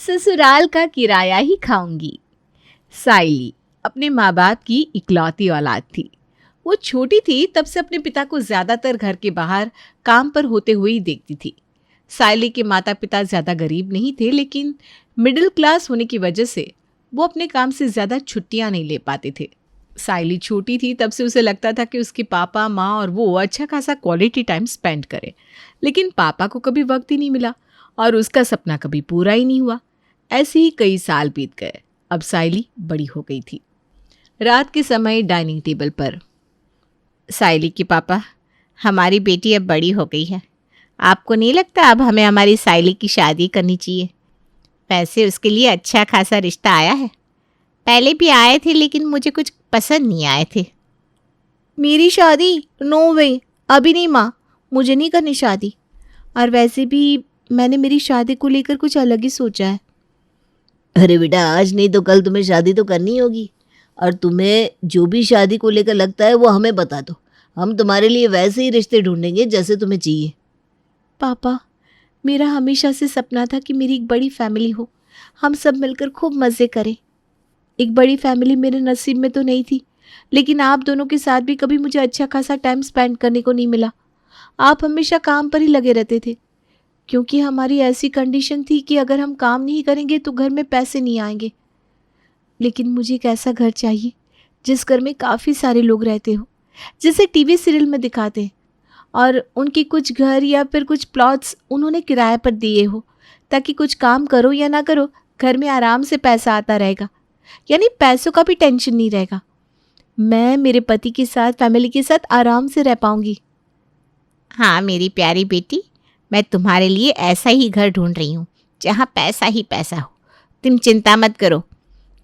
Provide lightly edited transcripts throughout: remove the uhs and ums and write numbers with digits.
ससुराल का किराया ही खाऊंगी। साइली अपने माँ बाप की इकलौती औलाद थी। वो छोटी थी तब से अपने पिता को ज्यादातर घर के बाहर काम पर होते हुए ही देखती थी। साइली के माता पिता ज्यादा गरीब नहीं थे, लेकिन मिडिल क्लास होने की वजह से वो अपने काम से ज्यादा छुट्टियां नहीं ले पाते थे। साइली छोटी थी तब से उसे लगता था कि उसके पापा माँ और वो अच्छा खासा क्वालिटी टाइम स्पेंड करे, लेकिन पापा को कभी वक्त ही नहीं मिला और उसका सपना कभी पूरा ही नहीं हुआ। ऐसे ही कई साल बीत गए। अब साइली बड़ी हो गई थी। रात के समय डाइनिंग टेबल पर साइली के पापा, हमारी बेटी अब बड़ी हो गई है, आपको नहीं लगता अब हमें हमारी साइली की शादी करनी चाहिए? वैसे उसके लिए अच्छा खासा रिश्ता आया है, पहले भी आए थे लेकिन मुझे कुछ पसंद नहीं आए थे। मेरी शादी? नो वे, अभी नहीं माँ, मुझे नहीं करनी शादी। और वैसे भी मैंने मेरी शादी को लेकर कुछ अलग ही सोचा है। अरे बेटा, आज नहीं तो कल तुम्हें शादी तो करनी होगी, और तुम्हें जो भी शादी को लेकर लगता है वो हमें बता दो। हम तुम्हारे लिए वैसे ही रिश्ते ढूंढेंगे जैसे तुम्हें चाहिए। पापा, मेरा हमेशा से सपना था कि मेरी एक बड़ी फैमिली हो, हम सब मिलकर खूब मज़े करें। एक बड़ी फैमिली मेरे नसीब में तो नहीं थी, लेकिन आप दोनों के साथ भी कभी मुझे अच्छा खासा टाइम स्पेंड करने को नहीं मिला। आप हमेशा काम पर ही लगे रहते थे, क्योंकि हमारी ऐसी कंडीशन थी कि अगर हम काम नहीं करेंगे तो घर में पैसे नहीं आएंगे। लेकिन मुझे एक ऐसा घर चाहिए जिस घर में काफ़ी सारे लोग रहते हो, जैसे टीवी सीरियल में दिखाते हैं, और उनके कुछ घर या फिर कुछ प्लॉट्स उन्होंने किराए पर दिए हो, ताकि कुछ काम करो या ना करो घर में आराम से पैसा आता रहेगा, यानी पैसों का भी टेंशन नहीं रहेगा। मैं मेरे पति के साथ, फैमिली के साथ आराम से रह पाऊंगी। हाँ मेरी प्यारी बेटी, मैं तुम्हारे लिए ऐसा ही घर ढूंढ रही हूँ जहाँ पैसा ही पैसा हो। तुम चिंता मत करो,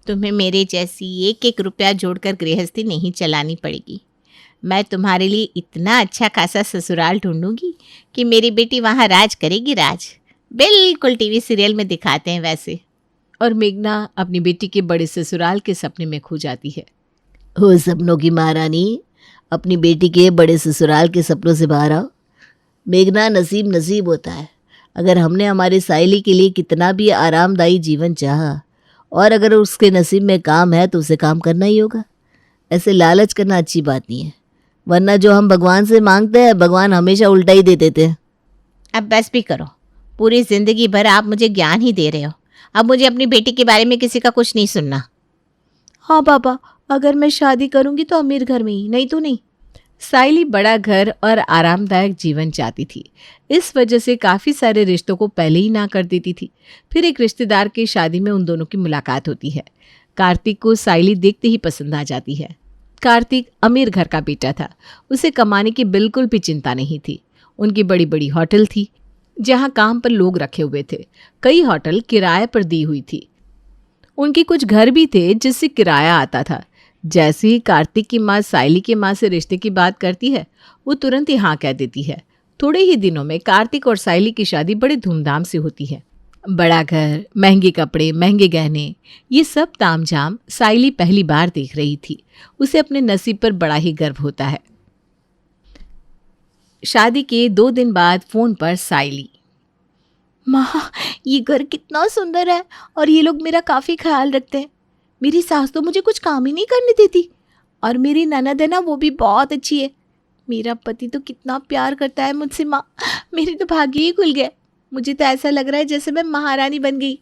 तुम्हें मेरे जैसी एक एक रुपया जोड़कर गृहस्थी नहीं चलानी पड़ेगी। मैं तुम्हारे लिए इतना अच्छा खासा ससुराल ढूंढूंगी कि मेरी बेटी वहाँ राज करेगी, राज, बिल्कुल टीवी सीरियल में दिखाते हैं वैसे। और मेघना अपनी बेटी के बड़े ससुराल के सपने में खो जाती है। हो सपनों की महारानी, अपनी बेटी के बड़े ससुराल के सपनों से बाहर आओ। मेघना, नसीब नसीब होता है। अगर हमने हमारी साइली के लिए कितना भी आरामदायी जीवन चाहा, और अगर उसके नसीब में काम है तो उसे काम करना ही होगा। ऐसे लालच करना अच्छी बात नहीं है, वरना जो हम भगवान से मांगते हैं भगवान हमेशा उल्टा ही दे देते हैं। अब बस भी करो, पूरी ज़िंदगी भर आप मुझे ज्ञान ही दे रहे हो। अब मुझे अपनी बेटी के बारे में किसी का कुछ नहीं सुनना। हाँ पापा, अगर मैं शादी करूंगी तो अमीर घर में ही, नहीं तो नहीं। साइली बड़ा घर और आरामदायक जीवन चाहती थी, इस वजह से काफ़ी सारे रिश्तों को पहले ही ना कर देती थी। फिर एक रिश्तेदार की शादी में उन दोनों की मुलाकात होती है। कार्तिक को साइली देखते ही पसंद आ जाती है। कार्तिक अमीर घर का बेटा था, उसे कमाने की बिल्कुल भी चिंता नहीं थी। उनकी बड़ी बड़ी होटल थी जहाँ काम पर लोग रखे हुए थे। कई होटल किराए पर दी हुई थी। उनके कुछ घर भी थे जिससे किराया आता था। जैसे ही कार्तिक की माँ साइली की माँ से रिश्ते की बात करती है, वो तुरंत ही हाँ कह देती है। थोड़े ही दिनों में कार्तिक और साइली की शादी बड़े धूमधाम से होती है। बड़ा घर, महंगे कपड़े, महंगे गहने, ये सब तामझाम साइली पहली बार देख रही थी। उसे अपने नसीब पर बड़ा ही गर्व होता है। शादी के 2 दिन बाद फोन पर साइली, माँ, ये घर कितना सुंदर है और ये लोग मेरा काफ़ी ख्याल रखते हैं। मेरी सास तो मुझे कुछ काम ही नहीं करने देती, और मेरी ननद है ना, वो भी बहुत अच्छी है। मेरा पति तो कितना प्यार करता है मुझसे। माँ, मेरे तो भाग्य ही खुल गए। मुझे तो ऐसा लग रहा है जैसे मैं महारानी बन गई।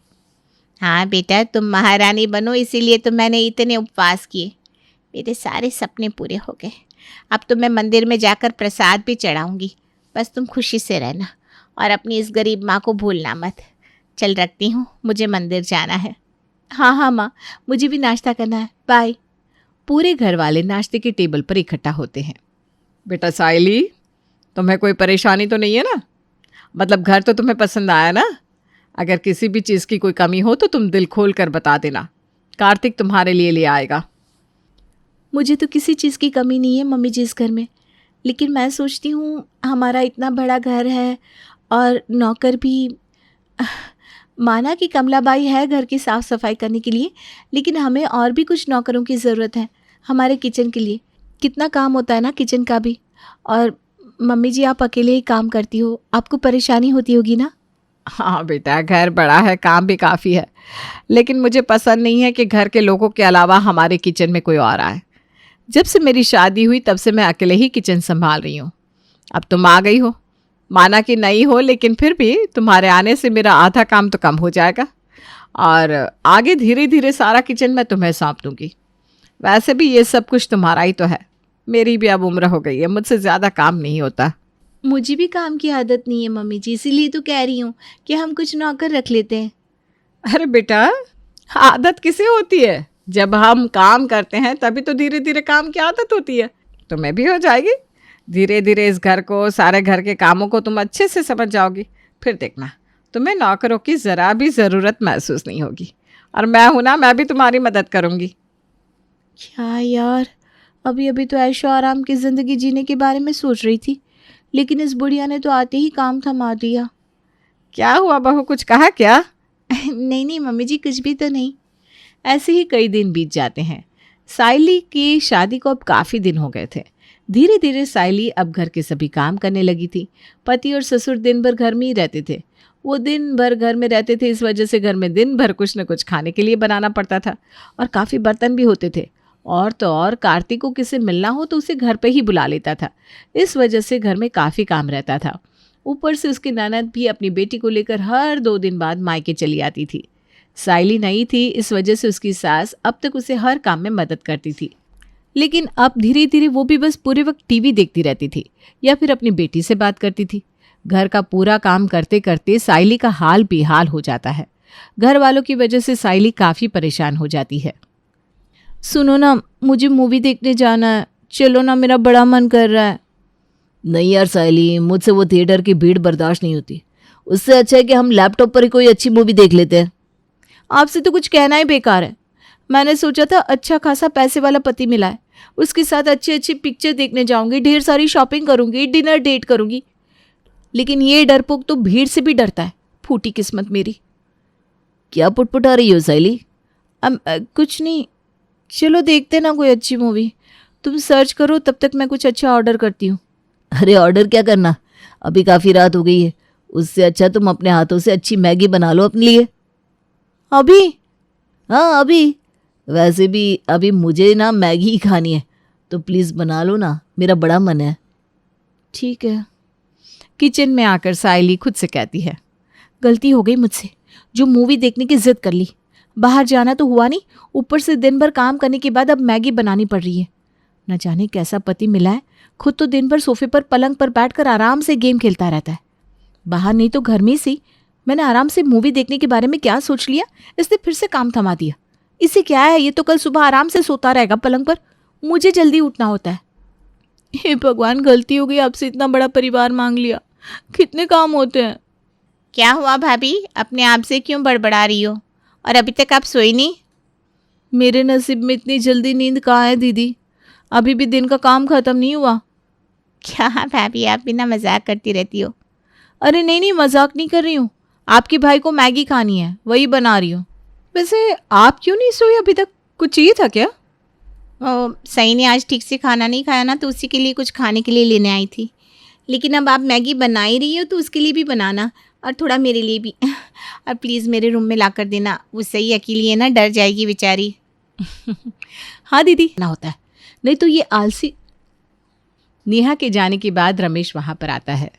हाँ बेटा, तुम महारानी बनो, इसीलिए तो मैंने इतने उपवास किए। मेरे सारे सपने पूरे हो गए। अब तो मैं मंदिर में जाकर प्रसाद भी चढ़ाऊंगी। बस तुम खुशी से रहना और अपनी इस गरीब माँ को भूलना मत। चल रखती हूँ, मुझे मंदिर जाना है। हाँ हाँ माँ, मुझे भी नाश्ता करना है, बाय। पूरे घर वाले नाश्ते के टेबल पर इकट्ठा होते हैं। बेटा साइली, तुम्हें कोई परेशानी तो नहीं है ना? मतलब घर तो तुम्हें पसंद आया ना? अगर किसी भी चीज़ की कोई कमी हो तो तुम दिल खोल कर बता देना, कार्तिक तुम्हारे लिए ले आएगा। मुझे तो किसी चीज़ की कमी नहीं है मम्मी जी इस घर में, लेकिन मैं सोचती हूँ हमारा इतना बड़ा घर है और नौकर भी। माना कि कमलाबाई है घर की साफ़ सफाई करने के लिए, लेकिन हमें और भी कुछ नौकरों की ज़रूरत है हमारे किचन के लिए। कितना काम होता है ना किचन का भी। और मम्मी जी, आप अकेले ही काम करती हो, आपको परेशानी होती होगी ना? हाँ बेटा, घर बड़ा है, काम भी काफ़ी है, लेकिन मुझे पसंद नहीं है कि घर के लोगों के अलावा हमारे किचन में कोई और आए। जब से मेरी शादी हुई तब से मैं अकेले ही किचन संभाल रही हूँ। अब तुम आ गई हो, माना कि नहीं हो, लेकिन फिर भी तुम्हारे आने से मेरा आधा काम तो कम हो जाएगा और आगे धीरे धीरे सारा किचन मैं तुम्हें सौंप दूँगी। वैसे भी ये सब कुछ तुम्हारा ही तो है, मेरी भी अब उम्र हो गई है, मुझसे ज़्यादा काम नहीं होता। मुझे भी काम की आदत नहीं है मम्मी जी, इसीलिए तो कह रही हूँ कि हम कुछ नौकर रख लेते हैं। अरे बेटा, आदत किसे होती है? जब हम काम करते हैं तभी तो धीरे धीरे काम की आदत होती है। तुम्हें भी हो जाएगी। धीरे धीरे इस घर को, सारे घर के कामों को तुम अच्छे से समझ जाओगी। फिर देखना, तुम्हें नौकरों की ज़रा भी ज़रूरत महसूस नहीं होगी। और मैं हूं ना, मैं भी तुम्हारी मदद करूंगी। क्या यार, अभी अभी तो ऐशो आराम की ज़िंदगी जीने के बारे में सोच रही थी, लेकिन इस बुढ़िया ने तो आते ही काम थमा दिया। क्या हुआ बहू, कुछ कहा क्या? नहीं नहीं मम्मी जी, कुछ भी तो नहीं। ऐसे ही कई दिन बीत जाते हैं। साइली की शादी को अब काफ़ी दिन हो गए थे। धीरे धीरे साइली अब घर के सभी काम करने लगी थी। पति और ससुर दिन भर घर में ही रहते थे। वो दिन भर घर में रहते थे, इस वजह से घर में दिन भर कुछ न कुछ खाने के लिए बनाना पड़ता था और काफ़ी बर्तन भी होते थे। और तो और कार्तिक को किसी मिलना हो तो उसे घर पे ही बुला लेता था। इस वजह से घर में काफ़ी काम रहता था। ऊपर से उसकी ननद भी अपनी बेटी को लेकर हर 2 दिन बाद मायके चली आती थी। साइली नई थी, इस वजह से उसकी सास अब तक उसे हर काम में मदद करती थी, लेकिन अब धीरे धीरे वो भी बस पूरे वक्त टीवी देखती रहती थी या फिर अपनी बेटी से बात करती थी। घर का पूरा काम करते करते साइली का हाल बेहाल हो जाता है। घर वालों की वजह से साइली काफ़ी परेशान हो जाती है। सुनो ना, मुझे मूवी देखने जाना है, चलो ना, मेरा बड़ा मन कर रहा है। नहीं यार साइली, मुझसे वो थिएटर की भीड़ बर्दाश्त नहीं होती। उससे अच्छा है कि हम लैपटॉप पर ही कोई अच्छी मूवी देख लेते हैं। आपसे तो कुछ कहना ही बेकार है। मैंने सोचा था अच्छा खासा पैसे वाला पति मिला है, उसके साथ अच्छी अच्छी पिक्चर देखने जाऊंगी, ढेर सारी शॉपिंग करूंगी, डिनर डेट करूंगी, लेकिन ये डरपोक तो भीड़ से भी डरता है। फूटी किस्मत मेरी। क्या पुटपुटा रही हो साइली? कुछ नहीं, चलो देखते ना कोई अच्छी मूवी। तुम सर्च करो, तब तक मैं कुछ अच्छा ऑर्डर करती हूँ। अरे ऑर्डर क्या करना, अभी काफ़ी रात हो गई है। उससे अच्छा तुम अपने हाथों से अच्छी मैगी बना लो अपने लिए। अभी? हाँ अभी। वैसे भी अभी मुझे ना मैगी ही खानी है, तो प्लीज़ बना लो ना, मेरा बड़ा मन है। ठीक है। किचन में आकर साइली खुद से कहती है, गलती हो गई मुझसे, जो मूवी देखने की जिद कर ली। बाहर जाना तो हुआ नहीं, ऊपर से दिन भर काम करने के बाद अब मैगी बनानी पड़ रही है। न जाने कैसा पति मिला है, खुद तो दिन भर सोफे पर पलंग पर बैठकर आराम से गेम खेलता रहता है। बाहर नहीं तो घर में से मैंने आराम से मूवी देखने के बारे में क्या सोच लिया, इसने फिर से काम थमा दिया। इसे क्या है, ये तो कल सुबह आराम से सोता रहेगा पलंग पर, मुझे जल्दी उठना होता है। हे भगवान, गलती हो गई, आपसे इतना बड़ा परिवार मांग लिया, कितने काम होते हैं। क्या हुआ भाभी, अपने आप से क्यों बड़बड़ा रही हो? और अभी तक आप सोई नहीं? मेरे नसीब में इतनी जल्दी नींद कहाँ है दीदी, अभी भी दिन का काम खत्म नहीं हुआ। क्या भाभी, आप बिना मजाक करती रहती हो। अरे नहीं नहीं, मजाक नहीं कर रही हूँ। आपके भाई को मैगी खानी है, वही बना रही हूँ। वैसे आप क्यों नहीं सोई अभी तक? कुछ चाहिए था क्या? सही ने आज ठीक से खाना नहीं खाया ना, तो उसी के लिए कुछ खाने के लिए लेने आई थी। लेकिन अब आप मैगी बना ही रही हो तो उसके लिए भी बनाना, और थोड़ा मेरे लिए भी। और प्लीज़ मेरे रूम में ला कर देना, वो सही अकेली है ना, डर जाएगी बेचारी। हाँ दीदी, ना होता है, नहीं तो ये आलसी। नेहा के जाने के बाद रमेश वहाँ पर आता है।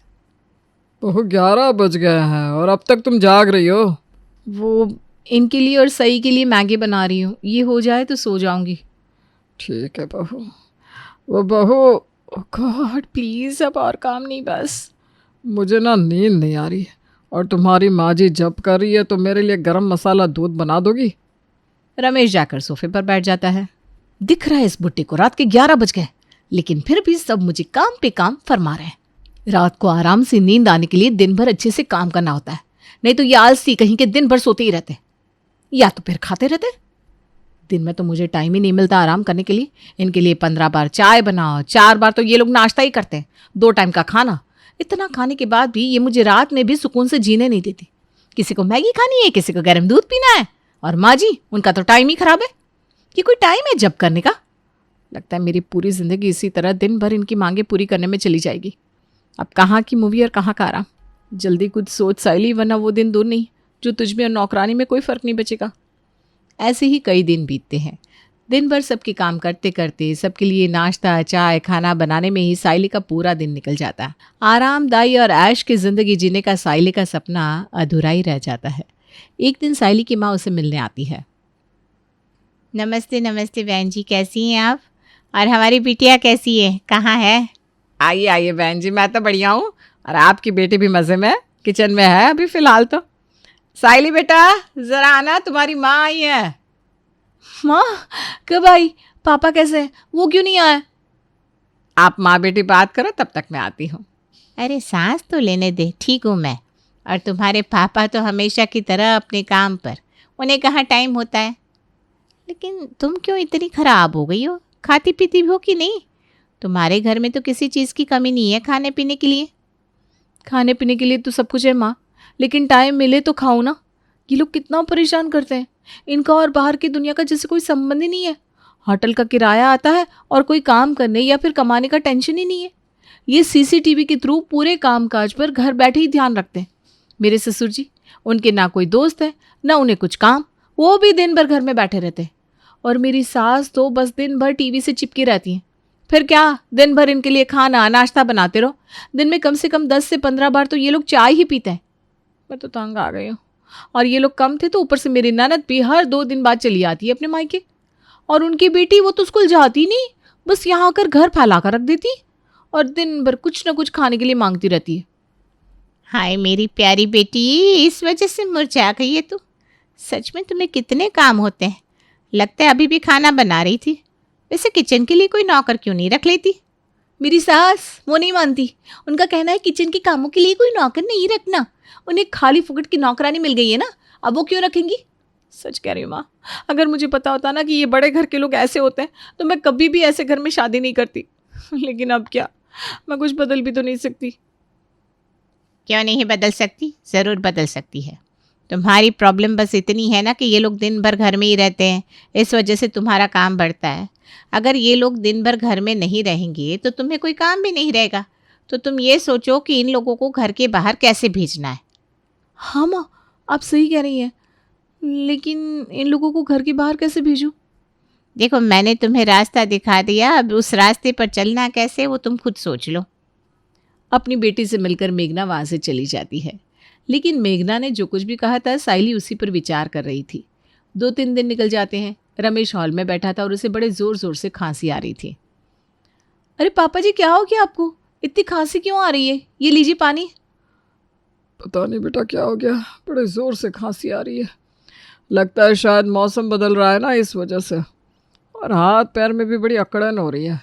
ओह 11 बज गए हैं और अब तक तुम जाग रही हो? वो इनके लिए और सई के लिए मैगी बना रही हूँ, ये हो जाए तो सो जाऊंगी। ठीक है बहू। वो बहू, गॉड प्लीज़, अब और काम नहीं बस। मुझे ना नींद नहीं आ रही है और तुम्हारी माँ जी जब कर रही है तो मेरे लिए गरम मसाला दूध बना दोगी? रमेश जाकर सोफे पर बैठ जाता है। दिख रहा है इस बुट्टे को रात के 11 बज गए, लेकिन फिर भी सब मुझे काम पे काम फरमा रहे हैं। रात को आराम से नींद आने के लिए दिन भर अच्छे से काम करना होता है, नहीं तो ये आलसी कहीं के दिन भर सोते ही रहते, या तो फिर खाते रहते। दिन में तो मुझे टाइम ही नहीं मिलता आराम करने के लिए। इनके लिए 15 बार चाय बनाओ, 4 बार तो ये लोग नाश्ता ही करते हैं, 2 टाइम का खाना। इतना खाने के बाद भी ये मुझे रात में भी सुकून से जीने नहीं देती। किसी को मैगी खानी है, किसी को गर्म दूध पीना है, और माँ जी उनका तो टाइम ही खराब है। ये कोई टाइम है जब करने का? लगता है मेरी पूरी ज़िंदगी इसी तरह दिन भर इनकी मांगे पूरी करने में चली जाएगी। अब कहाँ की मूवी और कहाँ का आराम। जल्दी कुछ सोच साइली, वरना वो दिन दूर नहीं जो तुझ में और नौकरानी में कोई फ़र्क नहीं बचेगा। ऐसे ही कई दिन बीतते हैं। दिन भर सबके काम करते करते सबके लिए नाश्ता चाय खाना बनाने में ही साइली का पूरा दिन निकल जाता है। आरामदायी और ऐश की ज़िंदगी जीने का साइली का सपना अधूरा ही रह जाता है। एक दिन साइली की माँ उसे मिलने आती है। नमस्ते नमस्ते बहन जी, कैसी हैं आप? और हमारी बिटिया कैसी है, कहाँ है? आइए आइए बहन जी, मैं तो बढ़िया हूँ और आपकी बेटी भी मज़े में है, किचन में है अभी फ़िलहाल तो। साइली बेटा ज़रा आना, तुम्हारी माँ आई है। माँ कब आई? पापा कैसे हैं? वो क्यों नहीं आए? आप माँ बेटी बात करो, तब तक मैं आती हूँ। अरे सांस तो लेने दे, ठीक हूँ मैं। और तुम्हारे पापा तो हमेशा की तरह अपने काम पर, उन्हें कहाँ टाइम होता है। लेकिन तुम क्यों इतनी खराब हो गई हो? खाती पीती भी हो कि नहीं? तुम्हारे घर में तो किसी चीज़ की कमी नहीं है खाने पीने के लिए। खाने पीने के लिए तो सब कुछ है माँ, लेकिन टाइम मिले तो खाऊं ना। ये लोग कितना परेशान करते हैं। इनका और बाहर की दुनिया का जैसे कोई संबंध ही नहीं है। होटल का किराया आता है और कोई काम करने या फिर कमाने का टेंशन ही नहीं है। ये सीसीटीवी के थ्रू पूरे कामकाज पर घर बैठे ही ध्यान रखते हैं। मेरे ससुर जी, उनके ना कोई दोस्त है ना उन्हें कुछ काम, वो भी दिन भर घर में बैठे रहते हैं। और मेरी सास तो बस दिन भर टीवी से चिपकी रहती हैं। फिर क्या, दिन भर इनके लिए खाना नाश्ता बनाते रहो। दिन में कम से कम 10 से 15 बार तो ये लोग चाय ही पीते हैं। मैं तो तंग आ गई हूँ। और ये लोग कम थे तो ऊपर से मेरी ननद भी हर 2 दिन बाद चली आती है अपने मायके। और उनकी बेटी, वो तो स्कूल जाती नहीं, बस यहाँ आकर घर फैला कर रख देती और दिन भर कुछ ना कुछ खाने के लिए मांगती रहती है। हाय मेरी प्यारी बेटी, इस वजह से मुरझा गई है तू। सच में तुम्हें कितने काम होते हैं। लगता है अभी भी खाना बना रही थी। वैसे किचन के लिए कोई नौकर क्यों नहीं रख लेती? मेरी सास वो नहीं मानती। उनका कहना है किचन के कामों के लिए कोई नौकर नहीं रखना। उन्हें खाली फुकट की नौकरानी मिल गई है ना, अब वो क्यों रखेंगी? सच कह रही हूँ माँ, अगर मुझे पता होता ना कि ये बड़े घर के लोग ऐसे होते हैं तो मैं कभी भी ऐसे घर में शादी नहीं करती। लेकिन अब क्या, मैं कुछ बदल भी तो नहीं सकती। क्यों नहीं बदल सकती? ज़रूर बदल सकती है। तुम्हारी प्रॉब्लम बस इतनी है ना कि ये लोग दिन भर घर में ही रहते हैं, इस वजह से तुम्हारा काम बढ़ता है। अगर ये लोग दिन भर घर में नहीं रहेंगे तो तुम्हें कोई काम भी नहीं रहेगा। तो तुम ये सोचो कि इन लोगों को घर के बाहर कैसे भेजना है। हाँ माँ, आप सही कह रही हैं, लेकिन इन लोगों को घर के बाहर कैसे भेजूं? देखो, मैंने तुम्हें रास्ता दिखा दिया, अब उस रास्ते पर चलना कैसे वो तुम खुद सोच लो। अपनी बेटी से मिलकर मेघना वहाँ से चली जाती है। लेकिन मेघना ने जो कुछ भी कहा था साइली उसी पर विचार कर रही थी। 2-3 दिन निकल जाते हैं। रमेश हॉल में बैठा था और उसे बड़े ज़ोर ज़ोर से खांसी आ रही थी। अरे पापा जी, क्या हो गया आपको? इतनी खांसी क्यों आ रही है? ये लीजिए पानी। पता नहीं बेटा क्या हो गया, बड़े ज़ोर से खांसी आ रही है। लगता है शायद मौसम बदल रहा है ना, इस वजह से। और हाथ पैर में भी बड़ी अकड़न हो रही है।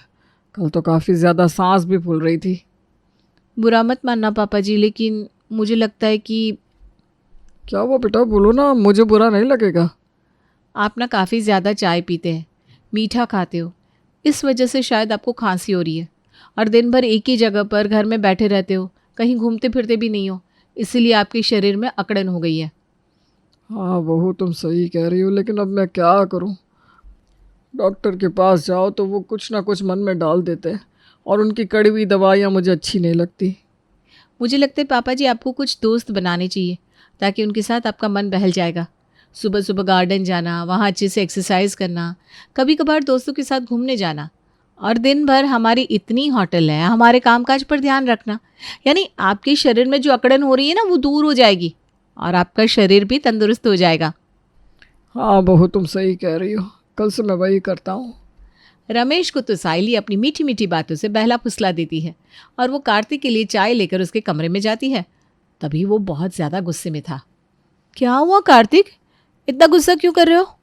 कल तो काफ़ी ज़्यादा सांस भी फूल रही थी। बुरा मत मानना पापा जी, लेकिन मुझे लगता है कि क्या हुआ बेटा, बोलो ना, मुझे बुरा नहीं लगेगा। आप ना काफ़ी ज़्यादा चाय पीते हैं, मीठा खाते हो, इस वजह से शायद आपको खांसी हो रही है। और दिन भर एक ही जगह पर घर में बैठे रहते हो, कहीं घूमते फिरते भी नहीं हो, इसीलिए आपके शरीर में अकड़न हो गई है। हाँ बहू, तुम सही कह रही हो, लेकिन अब मैं क्या करूं। डॉक्टर के पास जाओ तो वो कुछ ना कुछ मन में डाल देते हैं और उनकी कड़वी दवाइयाँ मुझे अच्छी नहीं लगती। मुझे लगता है पापा जी आपको कुछ दोस्त बनाने चाहिए, ताकि उनके साथ आपका मन बहल जाएगा। सुबह सुबह गार्डन जाना, वहाँ अच्छे से एक्सरसाइज करना, कभी कभार दोस्तों के साथ घूमने जाना, और दिन भर हमारी इतनी होटल है, हमारे कामकाज पर ध्यान रखना। यानी आपके शरीर में जो अकड़न हो रही है ना, वो दूर हो जाएगी और आपका शरीर भी तंदुरुस्त हो जाएगा। हाँ बहू, तुम सही कह रही हो, कल से मैं वही करता हूँ। रमेश को तो साइली अपनी मीठी मीठी बातों से बहला फुसला देती है और वो कार्तिक के लिए चाय लेकर उसके कमरे में जाती है। तभी वो बहुत ज़्यादा गुस्से में था। क्या हुआ कार्तिक, इतना गुस्सा क्यों कर रहे हो?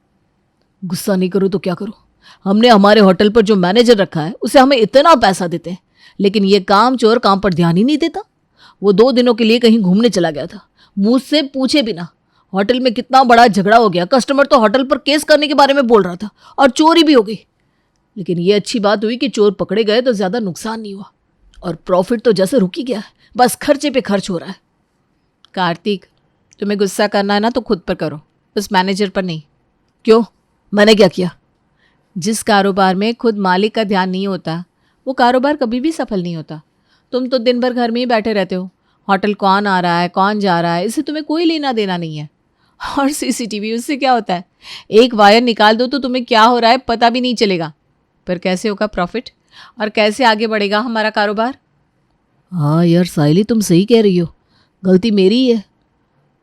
गुस्सा नहीं करूँ तो क्या करूँ? हमने हमारे होटल पर जो मैनेजर रखा है उसे हमें इतना पैसा देते हैं, लेकिन ये काम चोर काम पर ध्यान ही नहीं देता। वो 2 दिनों के लिए कहीं घूमने चला गया था, मुझसे पूछे बिना। होटल में कितना बड़ा झगड़ा हो गया, कस्टमर तो होटल पर केस करने के बारे में बोल रहा था और चोरी भी हो गई। लेकिन ये अच्छी बात हुई कि चोर पकड़े गए तो ज़्यादा नुकसान नहीं हुआ और प्रॉफिट तो जैसे रुक ही गया है, बस खर्चे पे खर्च हो रहा है। कार्तिक, तुम्हें गुस्सा करना है ना तो खुद पर करो, उस मैनेजर पर नहीं। क्यों, मैंने क्या किया? जिस कारोबार में खुद मालिक का ध्यान नहीं होता, वो कारोबार कभी भी सफल नहीं होता। तुम तो दिन भर घर में ही बैठे रहते हो, होटल कौन आ रहा है कौन जा रहा है इससे तुम्हें कोई लेना देना नहीं है। और सीसीटीवी उससे क्या होता है, एक वायर निकाल दो तो तुम्हें क्या हो रहा है पता भी नहीं चलेगा। पर कैसे होगा प्रॉफिट और कैसे आगे बढ़ेगा हमारा कारोबार? हाँ यार साइली, तुम सही कह रही हो, गलती मेरी ही है।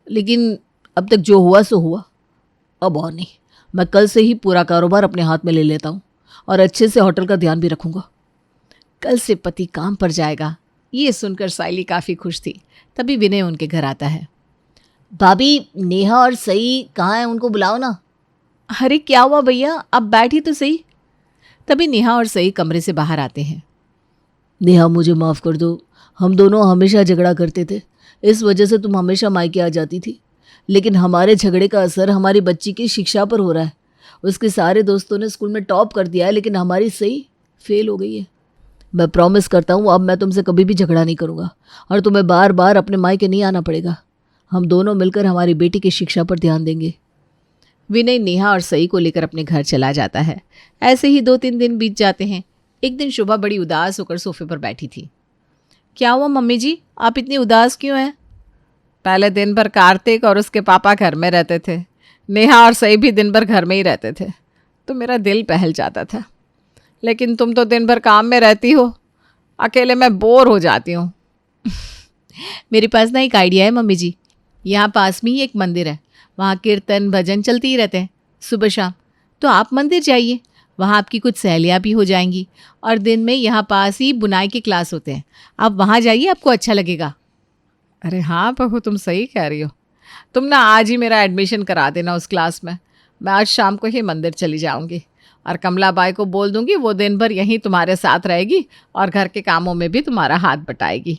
लेकिन अब तक जो हुआ सो हुआ, अब और नहीं। मैं कल से ही पूरा कारोबार अपने हाथ में ले लेता हूँ और अच्छे से होटल का ध्यान भी रखूँगा। कल से पति काम पर जाएगा, ये सुनकर साइली काफ़ी खुश थी। तभी विनय उनके घर आता है। भाभी, नेहा और सई कहाँ हैं? उनको बुलाओ ना। अरे क्या हुआ भैया, अब बैठी तो सही। तभी नेहा और सई कमरे से बाहर आते हैं। नेहा, मुझे माफ़ कर दो, हम दोनों हमेशा झगड़ा करते थे, इस वजह से तुम हमेशा मायके आ जाती थी। लेकिन हमारे झगड़े का असर हमारी बच्ची की शिक्षा पर हो रहा है। उसके सारे दोस्तों ने स्कूल में टॉप कर दिया है, लेकिन हमारी सई फेल हो गई है। मैं प्रॉमिस करता हूँ अब मैं तुमसे कभी भी झगड़ा नहीं करूँगा और तुम्हें बार बार अपने मायके नहीं आना पड़ेगा। हम दोनों मिलकर हमारी बेटी की शिक्षा पर ध्यान देंगे। विनय नेहा और सई को लेकर अपने घर चला जाता है। ऐसे ही 2-3 दिन बीत जाते हैं। एक दिन शुभा बड़ी उदास होकर सोफे पर बैठी थी। क्या हुआ मम्मी जी, आप इतनी उदास क्यों हैं? पहले दिन भर कार्तिक और उसके पापा घर में रहते थे, नेहा और सई भी दिन भर घर में ही रहते थे, तो मेरा दिल बहल जाता था। लेकिन तुम तो दिन भर काम में रहती हो, अकेले मैं बोर हो जाती हूँ। मेरे पास ना एक आइडिया है मम्मी जी। यहाँ पास में ही एक मंदिर है, वहाँ कीर्तन भजन चलते ही रहते हैं सुबह शाम। तो आप मंदिर जाइए, वहाँ आपकी कुछ सहेलियाँ भी हो जाएंगी और दिन में यहाँ पास ही बुनाई के क्लास होते हैं, आप वहाँ जाइए, आपको अच्छा लगेगा। अरे हाँ बहू, तुम सही कह रही हो। तुम ना आज ही मेरा एडमिशन करा देना उस क्लास में। मैं आज शाम को ही मंदिर चली जाऊँगी और कमला बाई को बोल दूँगी वो दिन भर यहीं तुम्हारे साथ रहेगी और घर के कामों में भी तुम्हारा हाथ बटाएगी।